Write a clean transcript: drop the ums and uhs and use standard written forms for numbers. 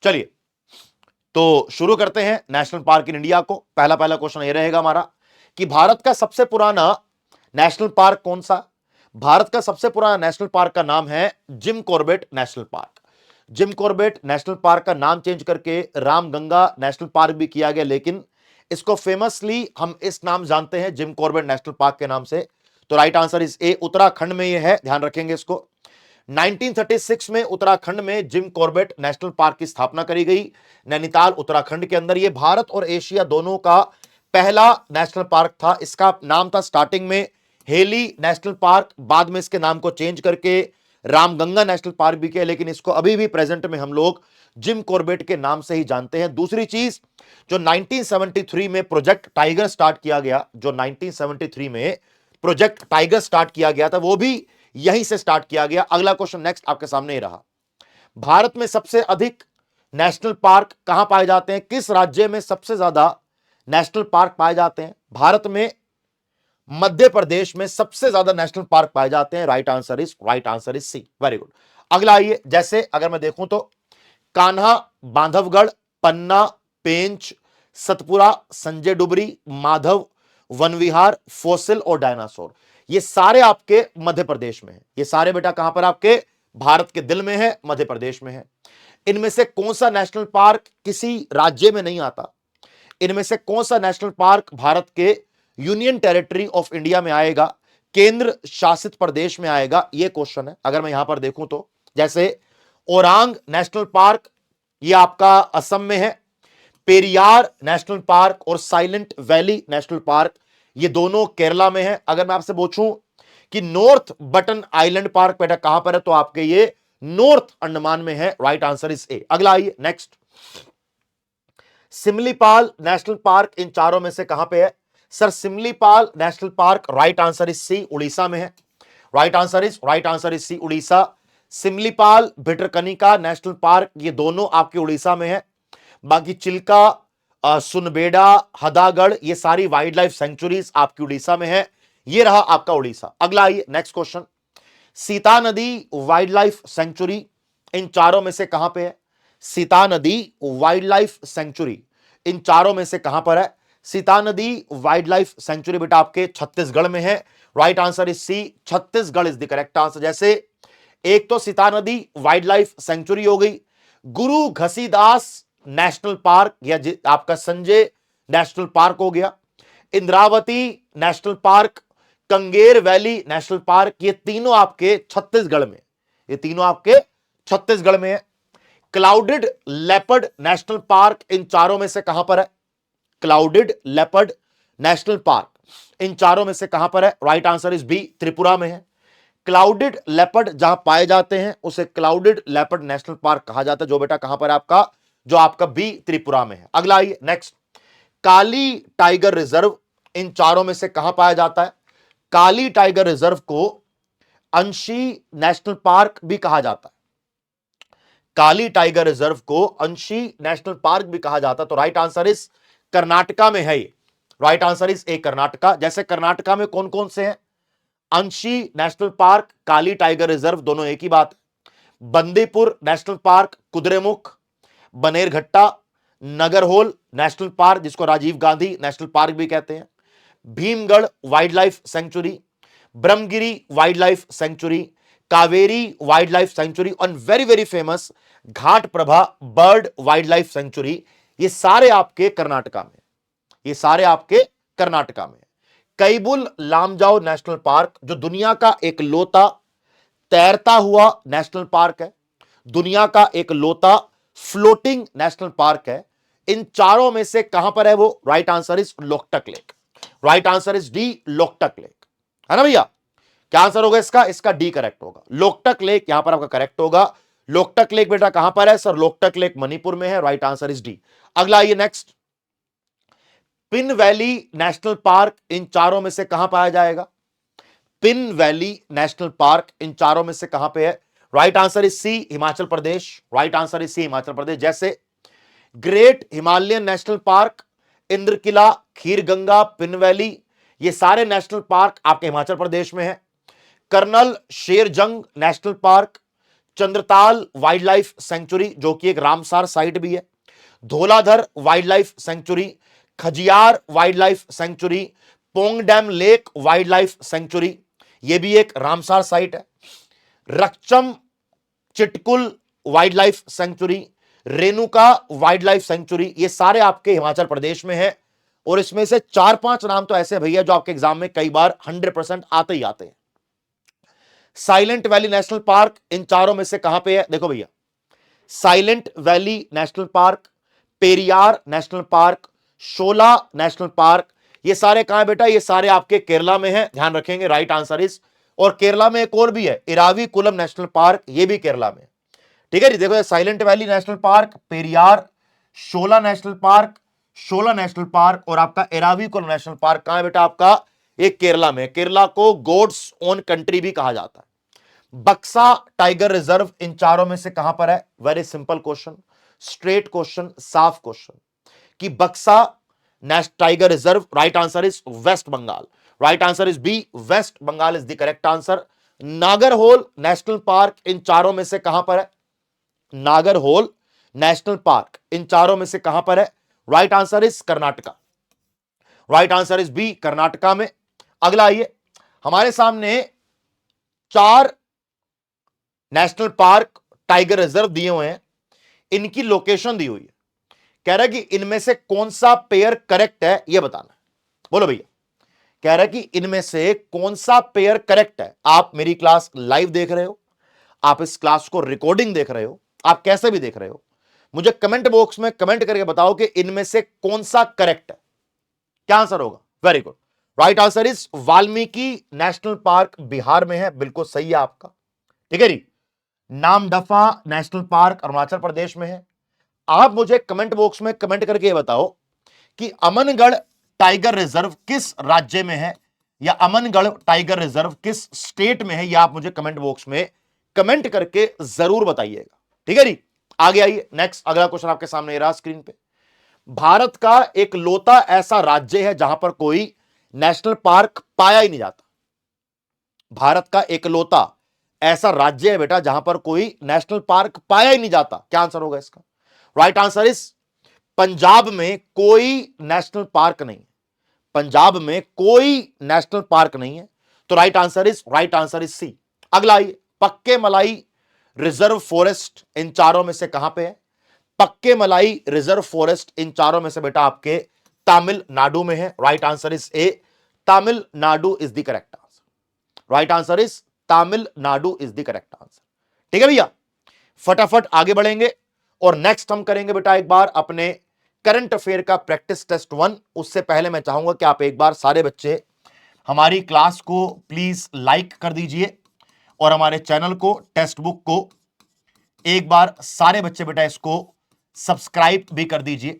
चलिए तो शुरू करते हैं नेशनल पार्क इन इंडिया को। पहला पहला क्वेश्चन ये रहेगा हमारा कि भारत का सबसे पुराना नेशनल पार्क कौन सा। भारत का सबसे पुराना नेशनल पार्क का नाम है Jim Corbett national park. Jim Corbett national park का नाम चेंज करके रामगंगा नेशनल पार्क भी किया गया, लेकिन इसको फेमसली हम इस नाम जानते हैं जिम कॉर्बेट नेशनल पार्क के नाम से। तो राइट आंसर इज ए, उत्तराखंड में यह है, ध्यान रखेंगे इसको। 1936 में उत्तराखंड में जिम कॉर्बेट नेशनल पार्क की स्थापना करी गई, नैनीताल उत्तराखंड के अंदर। यह भारत और एशिया दोनों का पहला नेशनल पार्क था। इसका नाम था स्टार्टिंग में हेली नेशनल पार्क, बाद में इसके नाम को चेंज करके रामगंगा नेशनल पार्क भी किया, लेकिन इसको अभी भी प्रेजेंट में हम लोग जिम कॉर्बेट के नाम से ही जानते हैं। दूसरी चीज, जो 1973 में प्रोजेक्ट टाइगर स्टार्ट किया गया, जो 1973 में प्रोजेक्ट टाइगर स्टार्ट किया गया था, वो भी यहीं से स्टार्ट किया गया। अगला क्वेश्चन नेक्स्ट आपके सामने ही रहा, भारत में सबसे अधिक नेशनल पार्क कहां पाए जाते हैं, किस राज्य में सबसे ज्यादा नेशनल पार्क पाए जाते हैं। भारत में मध्य प्रदेश में सबसे ज्यादा नेशनल पार्क पाए जाते हैं। Right answer is C, very good. अगला आइए, जैसे अगर मैं देखूं तो कान्हा, बांधवगढ़, पन्ना, पेंच, सतपुरा, संजय डुबरी, माधव, वन विहार, फोसिल और डायनासोर, ये सारे आपके मध्य प्रदेश में है। ये सारे बेटा कहां पर, आपके भारत के दिल में है, मध्य प्रदेश में है। इनमें से कौन सा नेशनल पार्क किसी राज्य में नहीं आता, इनमें से कौन सा नेशनल पार्क भारत के यूनियन टेरिटरी ऑफ इंडिया में आएगा, केंद्र शासित प्रदेश में आएगा, यह क्वेश्चन है। अगर मैं यहां पर देखूं तो जैसे ओरांग नेशनल पार्क, यह आपका असम में है। पेरियार नेशनल पार्क और साइलेंट वैली नेशनल पार्क, ये दोनों केरला में है। अगर मैं आपसे पूछूं कि नॉर्थ बटन आइलैंड पार्क बेटा कहां पर है, तो आपके ये नॉर्थ अंडमान में है। Right answer is A. अगला आइए नेक्स्ट, सिमलीपाल नेशनल पार्क इन चारों में से कहां पे है sir. Simlipal national park right answer is C, Orissa में है। Right answer is C, Orissa. Simlipal, Bhitarkanika national park, ये दोनों आपके उड़ीसा में है। बाकी चिल्का, सुनबेड़ा, हदागढ़, ये सारी वाइल्ड लाइफ सेंचुरीज आपकी उड़ीसा में है। ये रहा आपका उड़ीसा। अगला आइए नेक्स्ट क्वेश्चन, सीता नदी वाइल्ड लाइफ सेंचुरी इन चारों में से कहां पे है। सीता नदी वाइल्ड लाइफ सेंचुरी इन चारों में से कहां पर है। सीता नदी वाइल्ड लाइफ सेंचुरी बेटा आपके छत्तीसगढ़ में है। Right answer is C, Chhattisgarh is the correct answer. जैसे एक तो सीता नदी वाइल्ड लाइफ सेंचुरी हो गई, गुरु घसीदास नेशनल पार्क या आपका संजय नेशनल पार्क हो गया, Indravati national park, Kanger valley national park, ये तीनों आपके छत्तीसगढ़ में, ये तीनों आपके छत्तीसगढ़ में है। क्लाउडेड लेपर्ड नेशनल पार्क इन चारों में से कहां पर है। क्लाउडेड लेपर्ड नेशनल पार्क इन चारों में से कहां पर है। Right answer is B, Tripura में है। क्लाउडेड लेपर्ड जहां पाए जाते हैं उसे क्लाउडेड लेपर्ड नेशनल पार्क कहा जाता है, जो बेटा कहां पर है आपका, जो आपका बी, त्रिपुरा में है। अगला आइए next, Kali tiger reserve in चारों में से कहां पाया जाता है। काली टाइगर रिजर्व को अंशी नेशनल पार्क भी कहा जाता है। काली टाइगर रिजर्व को अंशी नेशनल पार्क भी कहा जाता है। तो राइट आंसर इज कर्नाटका में है ये। Right answer is A, Karnataka. जैसे कर्नाटका में कौन कौन से हैं, Anshi national park, Kali tiger reserve, दोनों एक ही बात है। Bandipur national park, Kudremukh, Bannerghatta, Nagarhole national park, जिसको राजीव गांधी नेशनल पार्क भी कहते हैं, Bhimgad wild life sanctuary, Brahmagiri wild life sanctuary, Kaveri wild life sanctuary और very very famous Ghataprabha bird wild life sanctuary, ये सारे आपके कर्नाटका में, ये सारे आपके कर्नाटका में। कैबुल लामजाओ नेशनल पार्क, जो दुनिया का एक लौता तैरता हुआ नेशनल पार्क है, दुनिया का एक लौता फ्लोटिंग नेशनल पार्क है, इन चारों में से कहां पर है वो। Right answer is Loktak lake. Right answer is D, Loktak lake, है ना भैया। क्या आंसर होगा इसका, इसका डी करेक्ट होगा। लोकटक लेक यहां पर आपका करेक्ट होगा। लोकटक लेक बेटा कहां पर है सर, लोकटक लेक मणिपुर में है। Right answer is D. अगला आइए next, Pin valley national park इन चारों में से कहां पाया जाएगा। पिन वैली नेशनल पार्क इन चारों में से कहां पे है। Right answer is C, Himachal Pradesh. Right answer is C, Himachal Pradesh. जैसे great Himalayan national park, Indrakila, Kheerganga, Pin valley, ये सारे नेशनल पार्क आपके हिमाचल प्रदेश में है। Colonel Sherjung national park, Chandratal wild life century जो कि एक रामसार साइट भी है, Dhauladhar wild life century, Khajjiar wild life century, Pong dam lake wild life century, यह भी एक रामसार साइट है, Raksham Chitkul wild life century, Renuka wild life sanctuary, ये सारे आपके हिमाचल प्रदेश में है। और इसमें से 4-5 नाम तो ऐसे भैया जो आपके एग्जाम में कई बार 100% आते ही आते हैं। साइलेंट वैली नेशनल पार्क इन चारों में से कहां पे है? देखो भैया, silent valley national park, Periyar national park, Shola national park, ये सारे कहां है बेटा? ये सारे आपके केरला में है, ध्यान रखेंगे। राइट आंसर इज, और केरला में एक और भी है, इराविकुलम नेशनल पार्क, ये भी केरला में। ठीक है जी, देखो silent valley national park, Periyar, Shola national park, Shola national park और आपका इराविकुलम नेशनल पार्क कहां है बेटा? आपका एक केरला में। केरला को गॉड्स ओन कंट्री भी कहा जाता है। बक्सा टाइगर रिजर्व इन चारों में से कहां पर है? Very simple question, straight question, साफ क्वेश्चन कि Buxa tiger reserve, right answer is West Bengal. Right answer is B, West Bengal is the correct answer. Nagarhole national park इन चारों में से कहां पर है? नागरहोल नेशनल पार्क इन चारों में से कहां पर है? Right answer is Karnataka. Right answer is B, Karnataka में। अगला आइए, हमारे सामने 4 नेशनल पार्क टाइगर रिजर्व दिए हुए हैं, इनकी लोकेशन दी हुई है। कह रहा है कि इनमें से कौन सा पेयर करेक्ट है, यह बताना है। बोलो भैया, कह रहा है कि इनमें से कौन सा पेयर करेक्ट है। आप मेरी क्लास लाइव देख रहे हो, आप इस क्लास को रिकॉर्डिंग देख रहे हो, आप कैसे भी देख रहे हो, मुझे कमेंट बॉक्स में कमेंट करके बताओ कि इनमें से कौन सा करेक्ट है। क्या आंसर होगा? Very good, right answer is Valmiki national park Bihar में है, बिल्कुल सही है आपका। ठीक है जी। नामदफा नेशनल पार्क अरुणाचल प्रदेश में है। आप मुझे कमेंट बॉक्स में कमेंट करके बताओ कि अमनगढ़ टाइगर रिजर्व किस राज्य में है, या अमनगढ़ टाइगर रिजर्व किस स्टेट में है, या आप मुझे कमेंट बॉक्स में कमेंट करके जरूर बताइएगा। ठीक है जी। आगे आइए, नेक्स्ट अगला क्वेश्चन आपके सामने रहा स्क्रीन पे। भारत का एक लौता ऐसा राज्य है जहां पर कोई नेशनल पार्क पाया ही नहीं जाता। भारत का एक लौता ऐसा राज्य है बेटा जहां पर कोई नेशनल पार्क पाया ही नहीं जाता। क्या आंसर होगा इसका? राइट आंसर इज पंजाब में कोई नेशनल पार्क नहीं है। पंजाब में कोई नेशनल पार्क नहीं है, तो राइट आंसर इज सी। अगला आइए, पक्के मलाई रिजर्व फॉरेस्ट इन चारों में से कहां पे है? पक्के मलाई रिजर्व फॉरेस्ट इन चारों में से बेटा आपके तमिलनाडु में है। Right answer is A, Tamil Nadu is the correct answer. Right answer is Tamil Nadu is the correct answer. ठीक है भैया, फटाफट आगे बढ़ेंगे और नेक्स्ट हम करेंगे बेटा एक बार अपने करंट अफेयर का प्रैक्टिस टेस्ट 1। उससे पहले मैं चाहूंगा कि आप एक बार सारे बच्चे हमारी क्लास को प्लीज लाइक कर दीजिए और हमारे चैनल को, टेक्स्ट बुक को एक बार सारे बच्चे बेटा इसको सब्सक्राइब भी कर दीजिए।